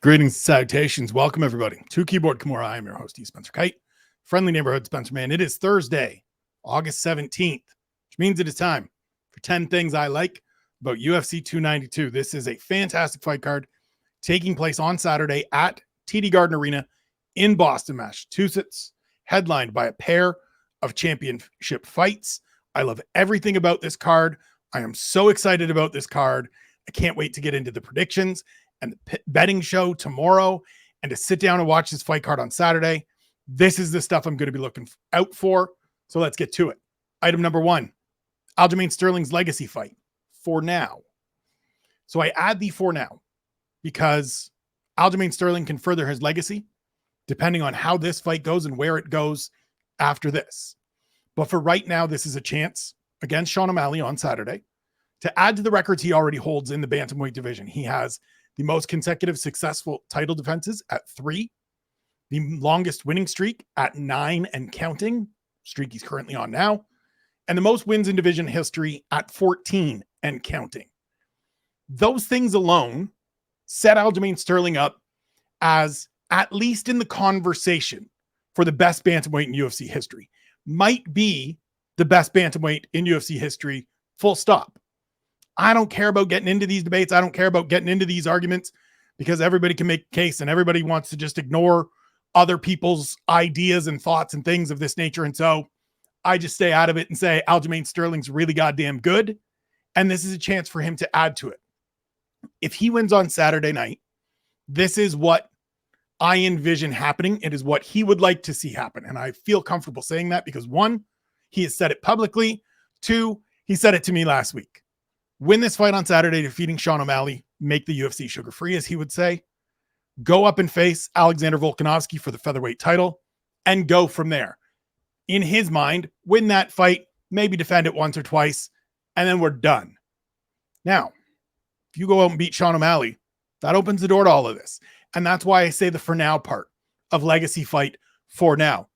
Greetings and salutations. Welcome, everybody, to Keyboard Kimura. I am your host, Spencer Kyte, friendly neighborhood Spencer man. It is Thursday, August 17th, which means it is time for 10 things I like about UFC 292. This is a fantastic fight card taking place on Saturday at TD Garden Arena in Boston, Massachusetts, headlined by a pair of championship fights. I love everything about this card. I am so excited about this card. I can't wait to get into the predictions and the betting show tomorrow and to sit down and watch this fight card on Saturday. This is the stuff I'm going to be looking out for. So let's get to it. Item number one, Aljamain Sterling's legacy fight for now. So I add the for now because Aljamain Sterling can further his legacy depending on how this fight goes and where it goes after this. But for right now, this is a chance against Sean O'Malley on Saturday to add to the records he already holds in the bantamweight division. He has the most consecutive successful title defenses at 3, the longest winning streak at 9 and counting, streak he's currently on now, and the most wins in division history at 14 and counting. Those things alone set Aljamain Sterling up as at least in the conversation for the best bantamweight in UFC history. Might be the best bantamweight in UFC history, full stop. I don't care about getting into these debates. I don't care about getting into these arguments because everybody can make a case and everybody wants to just ignore other people's ideas and thoughts and things of this nature. And so I just stay out of it and say Aljamain Sterling's really goddamn good. And this is a chance for him to add to it. If he wins on Saturday night, this is what I envision happening. It is what he would like to see happen. And I feel comfortable saying that because 1, he has said it publicly. 2, he said it to me last week. Win this fight on Saturday, defeating Sean O'Malley, make the UFC sugar-free, as he would say. Go up and face Alexander Volkanovski for the featherweight title and go from there. In his mind, win that fight, maybe defend it once or twice, and then we're done. Now, if you go out and beat Sean O'Malley, that opens the door to all of this. And that's why I say the for now part of legacy fight for now.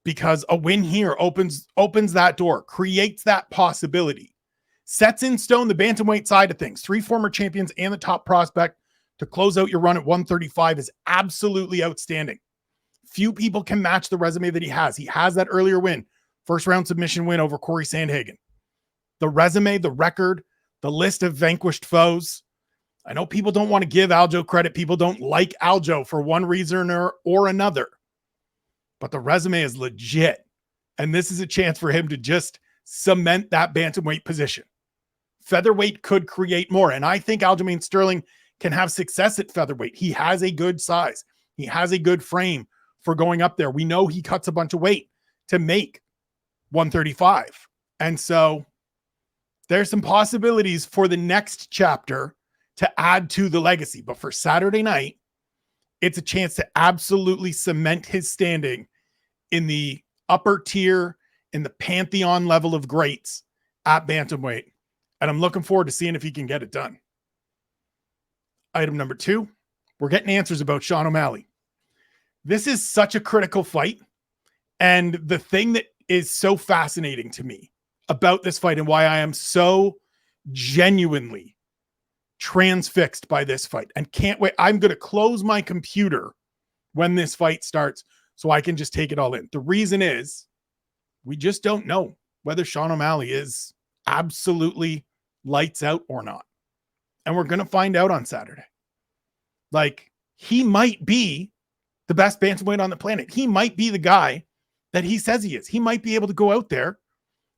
Because a win here opens that door, creates that possibility. Sets in stone the bantamweight side of things. 3 former champions and the top prospect to close out your run at 135 is absolutely outstanding. Few people can match the resume that he has. He has that earlier win, first round submission win over Corey Sandhagen. The resume, the record, the list of vanquished foes. I know people don't want to give Aljo credit. People don't like Aljo for one reason or another. But the resume is legit. And this is a chance for him to just cement that bantamweight position. Featherweight could create more. And I think Aljamain Sterling can have success at featherweight. He has a good size. He has a good frame for going up there. We know he cuts a bunch of weight to make 135. And so there's some possibilities for the next chapter to add to the legacy. But for Saturday night, it's a chance to absolutely cement his standing in the upper tier, in the pantheon level of greats at bantamweight. And I'm looking forward to seeing if he can get it done. Item number 2, we're getting answers about Sean O'Malley. This is such a critical fight. And the thing that is so fascinating to me about this fight and why I am so genuinely transfixed by this fight and can't wait. I'm going to close my computer when this fight starts so I can just take it all in. The reason is we just don't know whether Sean O'Malley is absolutely lights out or not. And we're going to find out on Saturday. Like, he might be the best bantamweight on the planet. He might be the guy that he says he is. He might be able to go out there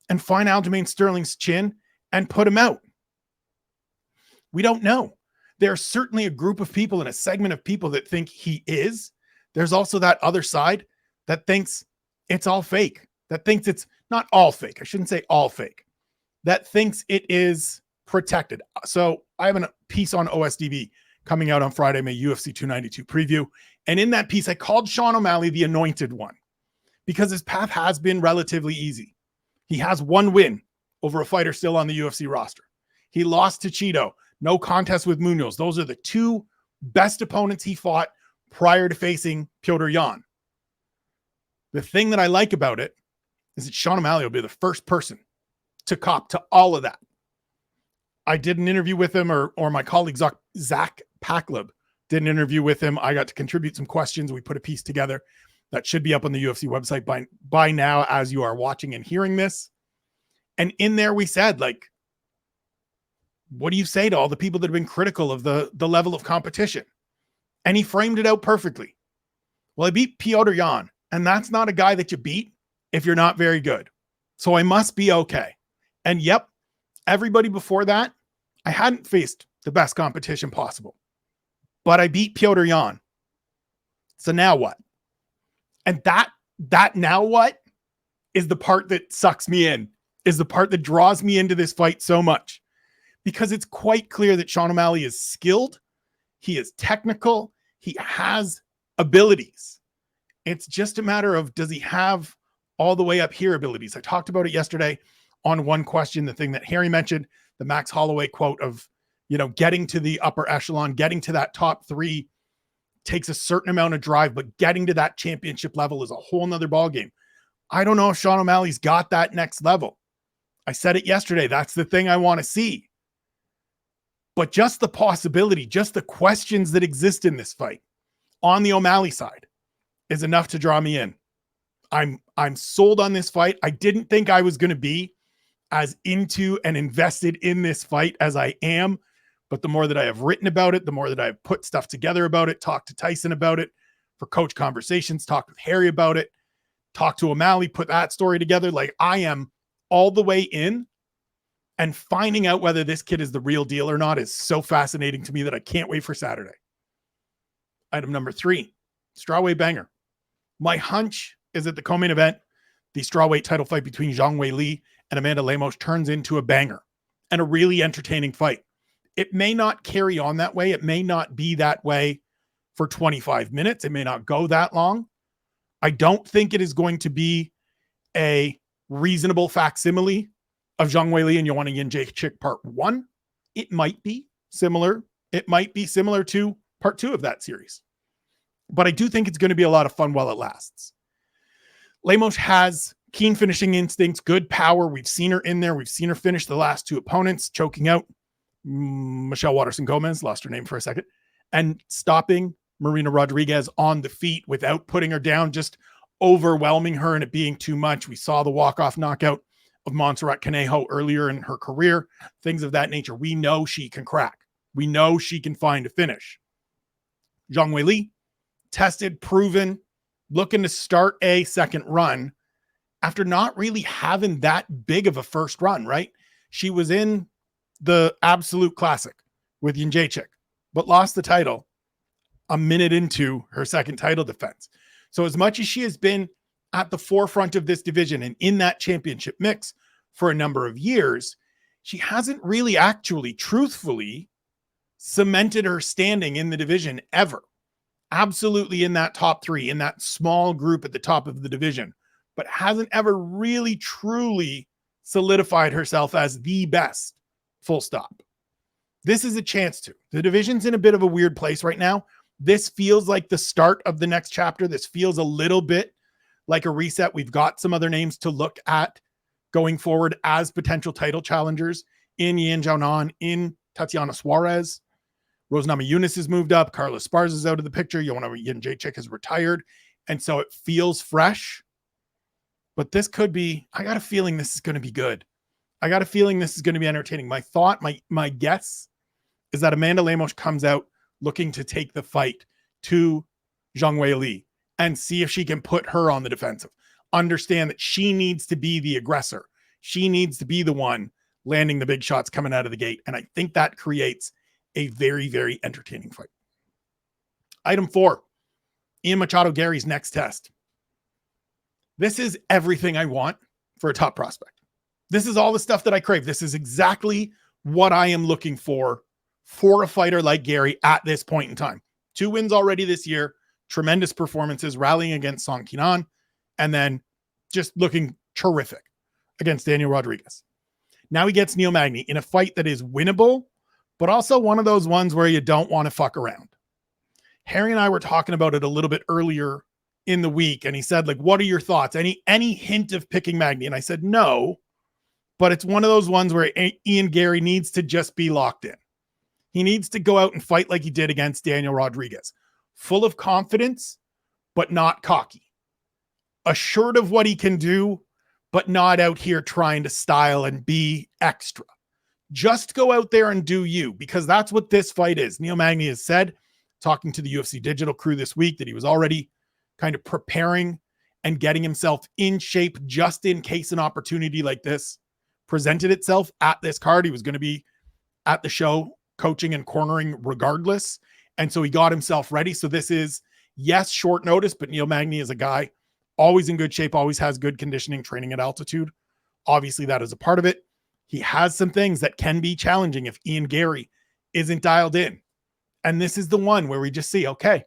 and find Aljamain Sterling's chin and put him out. We don't know. There's certainly a group of people and a segment of people that think he is. There's also that other side that thinks it's all fake. That thinks it's not all fake. I shouldn't say all fake. That thinks it is protected. So I have a piece on OSDB coming out on Friday, my UFC 292 preview. And in that piece, I called Sean O'Malley the anointed one because his path has been relatively easy. He has 1 win over a fighter still on the UFC roster. He lost to Cheeto. No contest with Munhoz. Those are the 2 best opponents he fought prior to facing Petr Yan. The thing that I like about it is that Sean O'Malley will be the first person to cop to all of that. I did an interview with him, or my colleague Zach Packleb did an interview with him. I got to contribute some questions. We put a piece together that should be up on the UFC website by now as you are watching and hearing this. And in there we said, like, what do you say to all the people that have been critical of the level of competition? And he framed it out perfectly. Well, I beat Petr Yan, and that's not a guy that you beat if you're not very good. So I must be okay. And yep, everybody before that, I hadn't faced the best competition possible. But I beat Petr Yan. So now what? And that now what is the part that sucks me in, is the part that draws me into this fight so much. Because it's quite clear that Sean O'Malley is skilled. He is technical. He has abilities. It's just a matter of, does he have all the way up here abilities? I talked about it yesterday on One Question, the thing that Harry mentioned, the Max Holloway quote of, getting to the upper echelon, getting to that top 3 takes a certain amount of drive, but getting to that championship level is a whole nother ballgame. I don't know if Sean O'Malley's got that next level. I said it yesterday. That's the thing I want to see. But just the possibility, just the questions that exist in this fight on the O'Malley side is enough to draw me in. I'm sold on this fight. I didn't think I was going to be as into and invested in this fight as I am. But the more that I have written about it, the more that I have put stuff together about it, talked to Tyson about it for coach conversations, talked with Harry about it, talked to O'Malley, put that story together. Like, I am all the way in, and finding out whether this kid is the real deal or not is so fascinating to me that I can't wait for Saturday. Item number 3, strawweight banger. My hunch is that the co-main event, the strawweight title fight between Zhang Weili and Amanda Lemos, turns into a banger and a really entertaining fight. It may not carry on that way. It may not be that way for 25 minutes. It may not go that long. I don't think it is going to be a reasonable facsimile of Zhang Weili and Joanna Jędrzejczyk part 1. It might be similar. It might be similar to part 2 of that series. But I do think it's going to be a lot of fun while it lasts. Lemos has keen finishing instincts, good power. We've seen her in there. We've seen her finish the last 2 opponents, choking out Michelle Waterson-Gomez, lost her name for a second, and stopping Marina Rodriguez on the feet without putting her down, just overwhelming her and it being too much. We saw the walk-off knockout of Montserrat Conejo earlier in her career, things of that nature. We know she can crack. We know she can find a finish. Zhang Weili, tested, proven, looking to start a second run after not really having that big of a first run, right? She was in the Absolute Classic with Jędrzejczyk, but lost the title a minute into her second title defense. So as much as she has been at the forefront of this division and in that championship mix for a number of years, she hasn't really actually truthfully cemented her standing in the division ever. Absolutely in that top 3, in that small group at the top of the division, but hasn't ever really truly solidified herself as the best, full stop. This is a chance to. The division's in a bit of a weird place right now. This feels like the start of the next chapter. This feels a little bit like a reset. We've got some other names to look at going forward as potential title challengers in Yan Xiaonan, in Tatiana Suarez. Rose Namajunas has moved up. Carla Esparza is out of the picture. Joanna Jędrzejczyk has retired. And so it feels fresh. But this could be, I got a feeling this is going to be good. I got a feeling this is going to be entertaining. My thought, my guess is that Amanda Lemos comes out looking to take the fight to Zhang Weili and see if she can put her on the defensive. Understand that she needs to be the aggressor. She needs to be the one landing the big shots coming out of the gate. And I think that creates a very, very entertaining fight. Item 4, Ian Machado Garry's next test. This is everything I want for a top prospect. This is all the stuff that I crave. This is exactly what I am looking for a fighter like Garry at this point in time. 2 wins already this year, tremendous performances, rallying against Song Kenan, and then just looking terrific against Daniel Rodriguez. Now he gets Neil Magny in a fight that is winnable, but also one of those ones where you don't want to fuck around. Harry and I were talking about it a little bit earlier in the week, and he said, like, what are your thoughts? Any hint of picking Magny? And I said, no, but it's one of those ones where Ian Garry needs to just be locked in. He needs to go out and fight like he did against Daniel Rodriguez. Full of confidence, but not cocky. Assured of what he can do, but not out here trying to style and be extra. Just go out there and do you, because that's what this fight is. Neil Magny has said, talking to the UFC digital crew this week, that he was already kind of preparing and getting himself in shape just in case an opportunity like this presented itself at this card. He was going to be at the show coaching and cornering regardless. And so he got himself ready. So this is, yes, short notice, but Neil Magny is a guy always in good shape, always has good conditioning, training at altitude. Obviously, that is a part of it. He has some things that can be challenging if Ian Garry isn't dialed in. And this is the one where we just see, okay,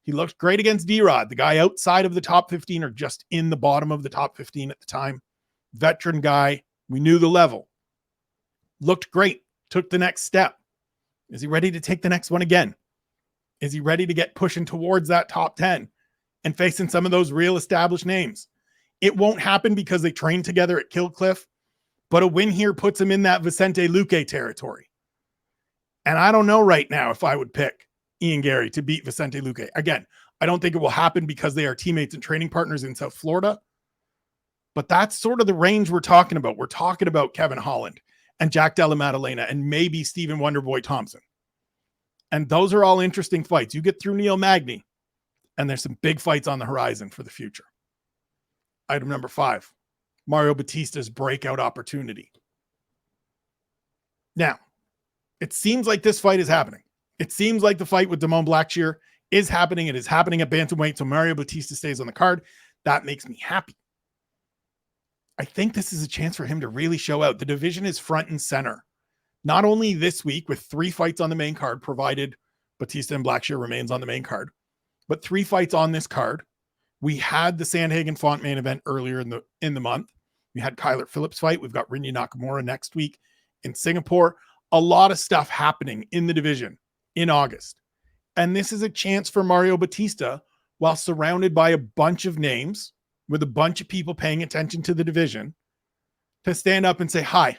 he looked great against D-Rod, the guy outside of the top 15 or just in the bottom of the top 15 at the time. Veteran guy. We knew the level. Looked great. Took the next step. Is he ready to take the next one again? Is he ready to get pushing towards that top 10 and facing some of those real established names? It won't happen because they trained together at Kill Cliff, but a win here puts him in that Vicente Luque territory. And I don't know right now if I would pick Ian Garry to beat Vicente Luque. Again, I don't think it will happen because they are teammates and training partners in South Florida, but that's sort of the range we're talking about. We're talking about Kevin Holland and Jack Della Maddalena and maybe Stephen Wonderboy Thompson. And those are all interesting fights. You get through Neil Magny, and there's some big fights on the horizon for the future. Item number 5, Mario Bautista's breakout opportunity. Now, it seems like this fight is happening. It seems like the fight with Damone Blackshear is happening. It is happening at bantamweight, so Mario Bautista stays on the card. That makes me happy. I think this is a chance for him to really show out. The division is front and center. Not only this week with 3 fights on the main card, provided Bautista and Blackshear remains on the main card, but 3 fights on this card. We had the Sandhagen Font main event earlier in the month. We had Kyler Phillips fight. We've got Rinya Nakamura next week in Singapore. A lot of stuff happening in the division in August. And this is a chance for Mario Bautista, while surrounded by a bunch of names, with a bunch of people paying attention to the division, to stand up and say, hi,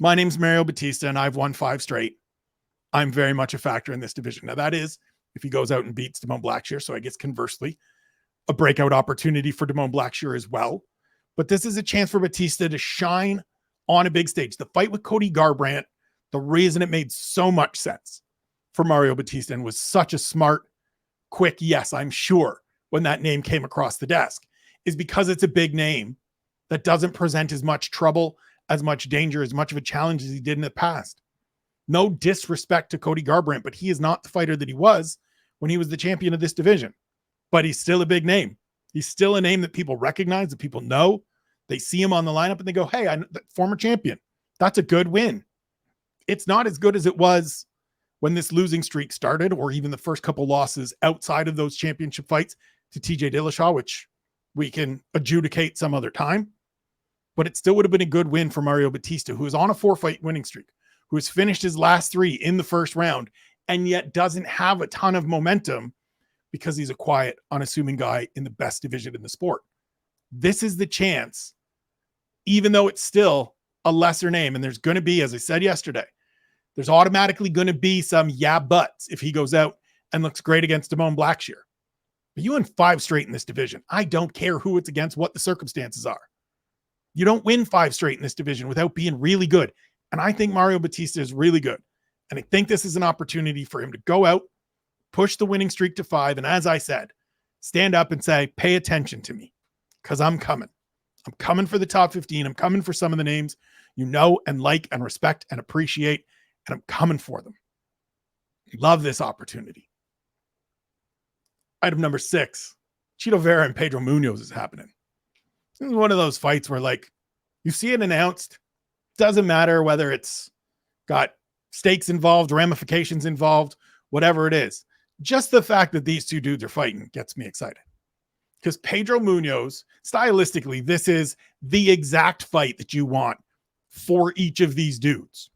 my name's Mario Bautista and I've won 5 straight. I'm very much a factor in this division. Now that is if he goes out and beats Damone Blackshear. So I guess conversely, a breakout opportunity for Damone Blackshear as well. But this is a chance for Bautista to shine on a big stage. The fight with Cody Garbrandt, the reason it made so much sense for Mario Bautista and was such a smart, quick yes, I'm sure, when that name came across the desk, is because it's a big name that doesn't present as much trouble, as much danger, as much of a challenge as he did in the past. No disrespect to Cody Garbrandt, but he is not the fighter that he was when he was the champion of this division. But he's still a big name. He's still a name that people recognize, that people know. They see him on the lineup and they go, hey, former champion. That's a good win. It's not as good as it was when this losing streak started, or even the first couple losses outside of those championship fights to TJ Dillashaw, which we can adjudicate some other time. But it still would have been a good win for Mario Bautista, who is on a 4-fight winning streak, who has finished his last 3 in the first round, and yet doesn't have a ton of momentum because he's a quiet, unassuming guy in the best division in the sport. This is the chance, even though it's still a lesser name. And there's going to be, as I said yesterday, there's automatically going to be some yeah buts if he goes out and looks great against Damone Blackshear. But you win 5 straight in this division. I don't care who it's against, what the circumstances are. You don't win 5 straight in this division without being really good. And I think Mario Bautista is really good. And I think this is an opportunity for him to go out, push the winning streak to 5. And as I said, stand up and say, pay attention to me, because I'm coming. I'm coming for the top 15. I'm coming for some of the names you know and like and respect and appreciate. And I'm coming for them. Love this opportunity. Item number 6, Chito Vera and Pedro Munhoz is happening. This is one of those fights where, like, you see it announced, doesn't matter whether it's got stakes involved, ramifications involved, whatever it is. Just the fact that these 2 dudes are fighting gets me excited. Because Pedro Munhoz, stylistically, this is the exact fight that you want for each of these dudes.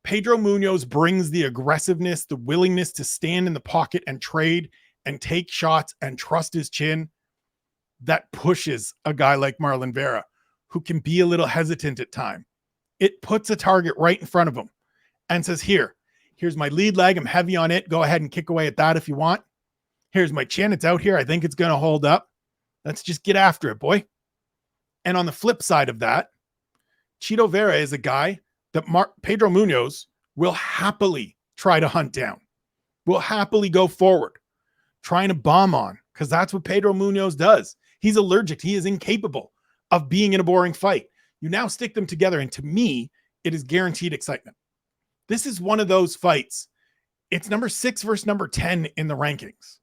Pedro Munhoz brings the aggressiveness, the willingness to stand in the pocket and trade and take shots and trust his chin that pushes a guy like Marlon Vera, who can be a little hesitant at time. It puts a target right in front of him and says, here, Here's my lead leg. I'm heavy on it. Go ahead and kick away at that if you want. Here's my chin. It's out here. I think it's going to hold up. Let's just get after it, boy. And on the flip side of that, Chito Vera is a guy that Pedro Munhoz will happily try to hunt down, will happily go forward, trying to bomb on, because that's what Pedro Munhoz does. He's allergic. He is incapable of being in a boring fight. You now stick them together, and to me, it is guaranteed excitement. This is one of those fights. It's number 6 versus number 10 in the rankings.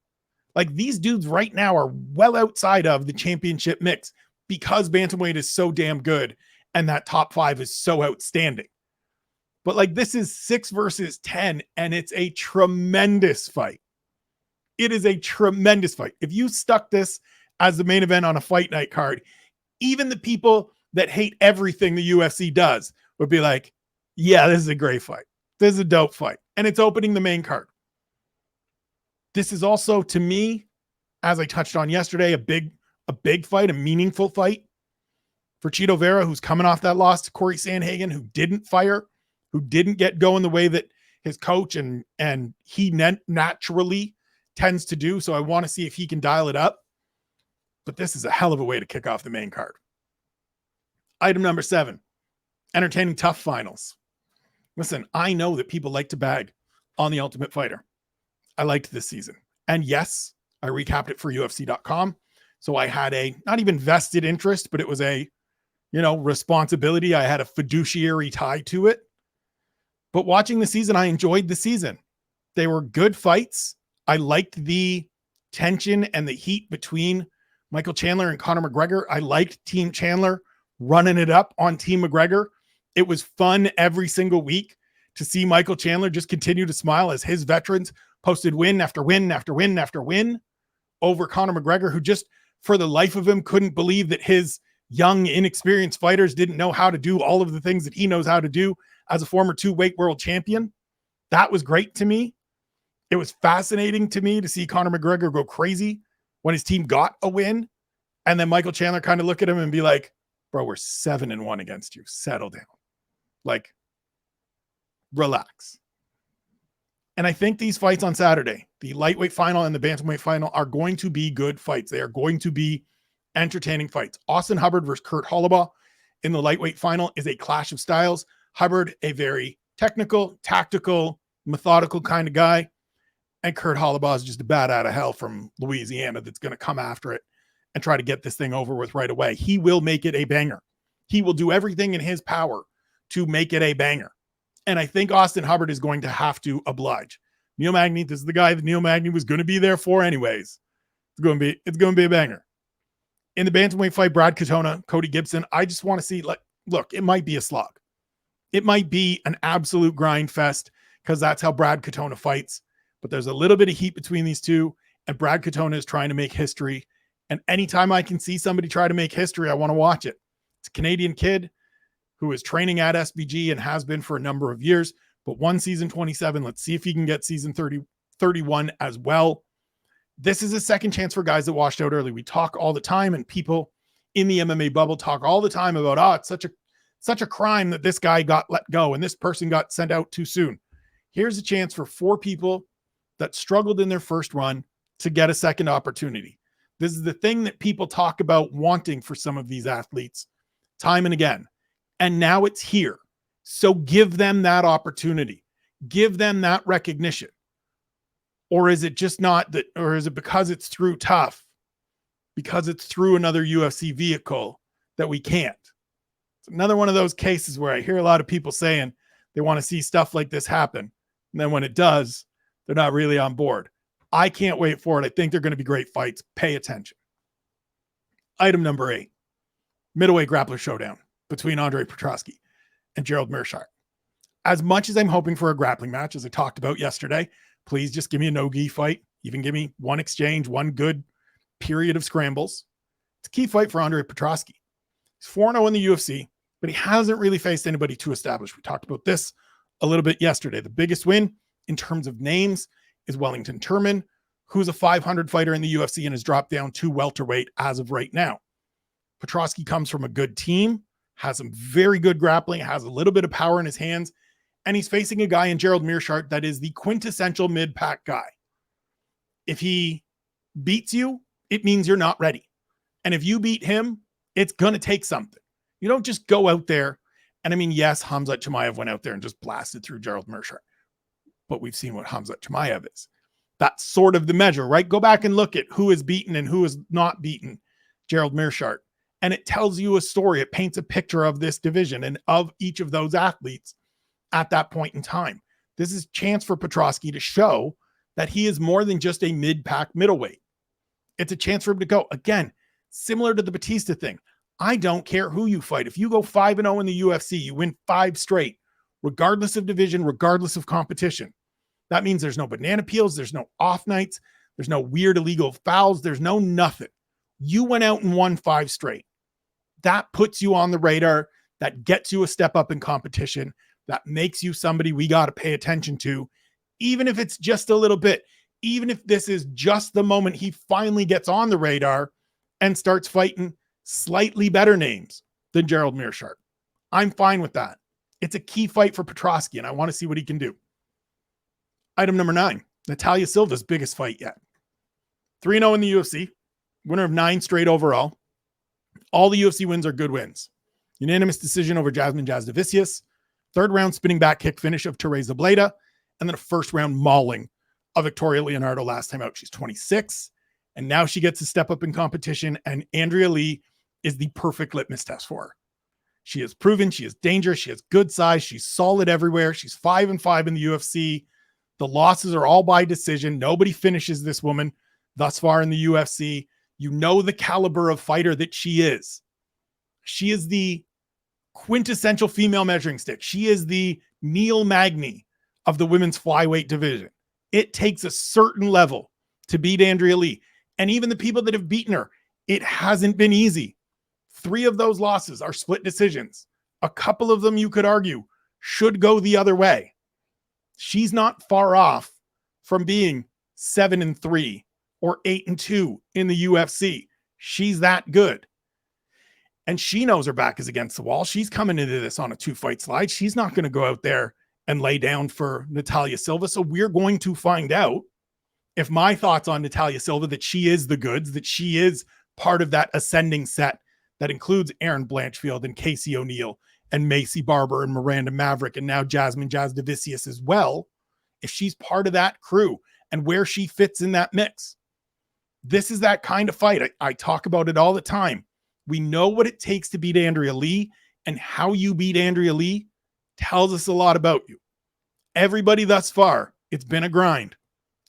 Like, these dudes right now are well outside of the championship mix because bantamweight is so damn good and that top 5 is so outstanding. But like, this is 6 versus 10, and it's a tremendous fight. It is a tremendous fight. If you stuck this as the main event on a fight night card, even the people that hate everything the UFC does would be like, yeah, this is a great fight. This is a dope fight. And it's opening the main card. This is also, to me, as I touched on yesterday, a big fight, a meaningful fight for Chito Vera, who's coming off that loss to Corey Sandhagen, who didn't fire, who didn't get going the way that his coach and he naturally tends to do. So I want to see if he can dial it up. But this is a hell of a way to kick off the main card. Item number 7, entertaining TUF Finals. Listen, I know that people like to bag on The Ultimate Fighter. I liked this season. And yes, I recapped it for UFC.com. So I had a, not even vested interest, but it was a, responsibility. I had a fiduciary tie to it. But watching the season, I enjoyed the season. They were good fights. I liked the tension and the heat between Michael Chandler and Conor McGregor. I liked Team Chandler running it up on Team McGregor. It was fun every single week to see Michael Chandler just continue to smile as his veterans posted win after win after win after win over Conor McGregor, who just for the life of him couldn't believe that his young, inexperienced fighters didn't know how to do all of the things that he knows how to do as a former 2-weight world champion. That was great to me. It was fascinating to me to see Conor McGregor go crazy when his team got a win. And then Michael Chandler kind of look at him and be like, bro, we're 7-1 against you. Settle down. Like, relax. And I think these fights on Saturday, the lightweight final and the bantamweight final, are going to be good fights. They are going to be entertaining fights. Austin Hubbard versus Kurt Holobaugh in the lightweight final is a clash of styles. Hubbard, a very technical, tactical, methodical kind of guy. And Kurt Holobaugh is just a bat out of hell from Louisiana that's going to come after it and try to get this thing over with right away. He will make it a banger. He will do everything in his power to make it a banger. And I think Austin Hubbard is going to have to oblige. Neil Magny, this is the guy that Neil Magny was going to be there for anyways. It's going to be a banger. In the bantamweight fight, Brad Katona, Cody Gibson, I just want to see, look, it might be a slog. It might be an absolute grind fest because that's how Brad Katona fights. But there's a little bit of heat between these two, and Brad Katona is trying to make history. And anytime I can see somebody try to make history, I want to watch it. It's a Canadian kid who is training at SBG and has been for a number of years, but won season 27. Let's see if he can get season 31 as well. This is a second chance for guys that washed out early. We talk all the time, and people in the MMA bubble talk all the time about, it's such a crime that this guy got let go and this person got sent out too soon. Here's a chance for 4 people that struggled in their first run to get a second opportunity. This is the thing that people talk about wanting for some of these athletes time and again. And now it's here. So give them that opportunity. Give them that recognition. Or is it just not that, or is it because it's through TUF, because it's through another UFC vehicle that we can't? It's another one of those cases where I hear a lot of people saying they want to see stuff like this happen. And then when it does, they're not really on board. I can't wait for it. I think they're going to be great fights. Pay attention. Item number 8, middleweight grappler showdown between Andre Petroski and Gerald Meerschaert. As much as I'm hoping for a grappling match, as I talked about yesterday, please just give me a no-gi fight. Even give me one exchange, one good period of scrambles. It's a key fight for Andre Petroski. He's 4-0 in the UFC, but he hasn't really faced anybody too established. We talked about this a little bit yesterday. The biggest win in terms of names is Wellington Turman, who's a 500 fighter in the UFC and has dropped down to welterweight as of right now. Petroski comes from a good team, has some very good grappling, has a little bit of power in his hands, And he's facing a guy in Gerald Meerschaert that is the quintessential mid-pack guy. If he beats you, it means you're not ready. And if you beat him, it's going to take something. You don't just go out there. And I mean, yes, Khamzat Chimaev went out there and just blasted through Gerald Meerschaert. But we've seen what Khamzat Chimaev is. That's sort of the measure, right? Go back and look at who is beaten and who is not beaten Gerald Meerschaert. And it tells you a story. It paints a picture of this division and of each of those athletes at that point in time. This is a chance for Petroski to show that he is more than just a mid-pack middleweight. It's a chance for him to go, again, similar to the Bautista thing. I don't care who you fight. If you go 5-0 in the UFC, you win 5 straight, regardless of division, regardless of competition. That means there's no banana peels, there's no off nights, there's no weird illegal fouls, there's no nothing. You went out and won 5 straight. That puts you on the radar. That gets you a step up in competition. That makes you somebody we got to pay attention to, even if it's just a little bit. Even if this is just the moment he finally gets on the radar and starts fighting slightly better names than Gerald Meerschaert. I'm fine with that. It's a key fight for Petroski, and I want to see what he can do. Item number 9, Natalia Silva's biggest fight yet. 3-0 in the UFC, winner of 9 straight overall. All the UFC wins are good wins. Unanimous decision over Jasmine Jasudavicius, 3rd round spinning back kick finish of Teresa Bleda, and then a 1st round mauling of Victoria Leonardo last time out. She's 26, and now she gets to step up in competition, and Andrea Lee is the perfect litmus test for her. She has proven she is dangerous. She has good size. She's solid everywhere. She's 5-5 in the UFC. The losses are all by decision. Nobody finishes this woman thus far in the UFC. You know the caliber of fighter that she is. She is the quintessential female measuring stick. She is the Neil Magny of the women's flyweight division. It takes a certain level to beat Andrea Lee. And even the people that have beaten her, it hasn't been easy. 3 of those losses are split decisions. A couple of them, you could argue, should go the other way. She's not far off from being 7-3 or 8-2 in the UFC. She's that good. And she knows her back is against the wall. She's coming into this on a 2-fight slide. She's not going to go out there and lay down for Natalia Silva. So we're going to find out if my thoughts on Natalia Silva, that she is the goods, that she is part of that ascending set that includes Erin Blanchfield and Casey O'Neill and Macy Barber and Miranda Maverick and now Jasmine Jasudavicius as well, if she's part of that crew and where she fits in that mix. This is that kind of fight. I talk about it all the time. We know what it takes to beat Andrea Lee, and how you beat Andrea Lee tells us a lot about you. Everybody thus far, it's been a grind.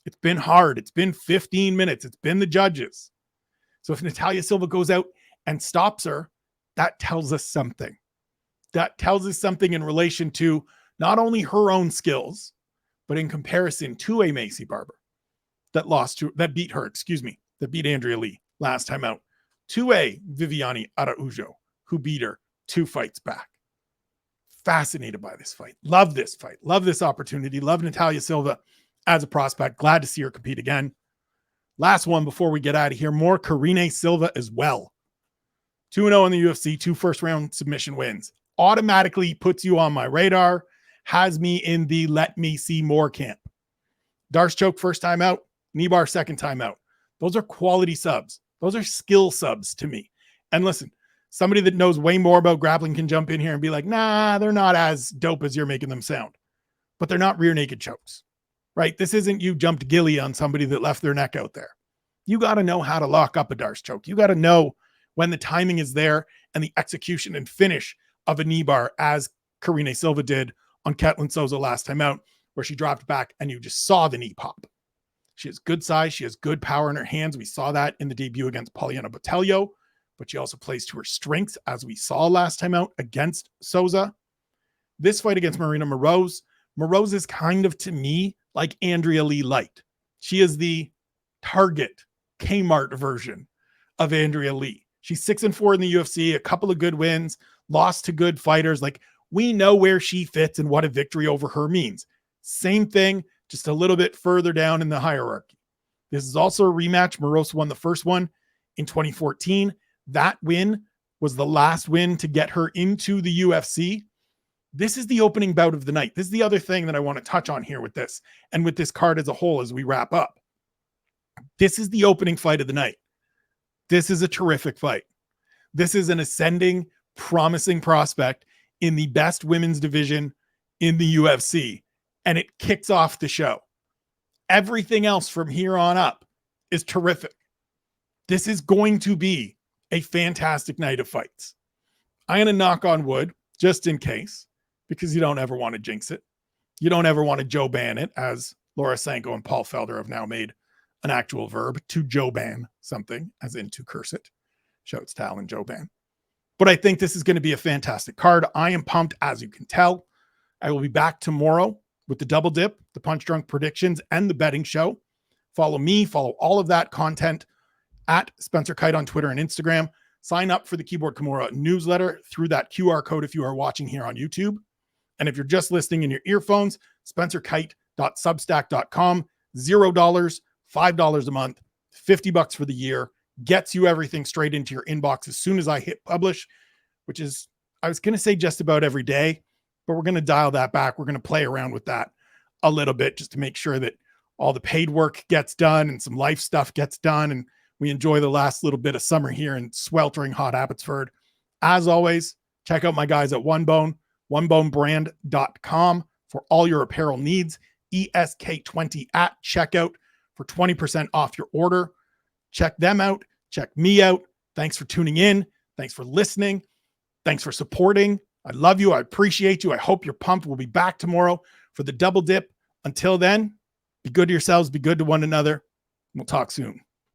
It's been hard. It's been 15 minutes. It's been the judges. So if Natalia Silva goes out and stops her, that tells us something. That tells us something in relation to not only her own skills, but in comparison to a Macy Barber that beat Andrea Lee last time out, to a Viviane Araujo who beat her 2 fights back. Fascinated by this fight. Love this fight. Love this opportunity. Love Natalia Silva as a prospect. Glad to see her compete again. Last one before we get out of here. More Karine Silva as well. 2-0 in the UFC, 2 first-round submission wins. Automatically puts you on my radar. Has me in the let me see more camp. Darce choke first time out. Knee bar second time out. Those are quality subs. Those are skill subs to me. And listen, somebody that knows way more about grappling can jump in here and be like, nah, they're not as dope as you're making them sound. But they're not rear naked chokes, right? This isn't you jumped ghillie on somebody that left their neck out there. You got to know how to lock up a Darce choke. You got to know when the timing is there and the execution and finish of a knee bar, as Karine Silva did on Ketlin Souza last time out, where she dropped back and you just saw the knee pop. She has good size. She has good power in her hands. We saw that in the debut against Poliana Botelho, but she also plays to her strengths, as we saw last time out against Souza. This fight against Marina Moroz is kind of, to me, like Andrea Lee light. She is the Target Kmart version of Andrea Lee. She's 6-4 in the UFC, a couple of good wins, lost to good fighters. Like, we know where she fits and what a victory over her means. Same thing, just a little bit further down in the hierarchy. This is also a rematch. Moroz won the first one in 2014. That win was the last win to get her into the UFC. This is the opening bout of the night. This is the other thing that I want to touch on here with this and with this card as a whole as we wrap up. This is the opening fight of the night. This is a terrific fight. This is an ascending, promising prospect in the best women's division in the UFC, and it kicks off the show. Everything else from here on up is terrific. This is going to be a fantastic night of fights. I'm going to knock on wood just in case, because you don't ever want to jinx it. You don't ever want to Joe ban it, as Laura Sanko and Paul Felder have now made an actual verb, to Joe ban something, as in to curse it. Shouts to Alan Joe ban. But I think this is going to be a fantastic card. I am pumped, as you can tell. I will be back tomorrow with the double dip, the Punch Drunk predictions, and the betting show. Follow me, follow all of that content at Spencer Kyte on Twitter and Instagram. Sign up for the Keyboard Kimura newsletter through that QR code if you are watching here on YouTube. And if you're just listening in your earphones, spencerkyte.substack.com, $0, $5 a month, $50 for the year, gets you everything straight into your inbox as soon as I hit publish, which is, I was going to say just about every day, but we're going to dial that back. We're going to play around with that a little bit just to make sure that all the paid work gets done and some life stuff gets done, and we enjoy the last little bit of summer here in sweltering hot Abbotsford. As always, check out my guys at onebonebrand.com for all your apparel needs. ESK20 at checkout for 20% off your order. Check them out. Check me out. Thanks for tuning in. Thanks for listening. Thanks for supporting. I love you. I appreciate you. I hope you're pumped. We'll be back tomorrow for the double dip. Until then, be good to yourselves. Be good to one another. We'll talk soon.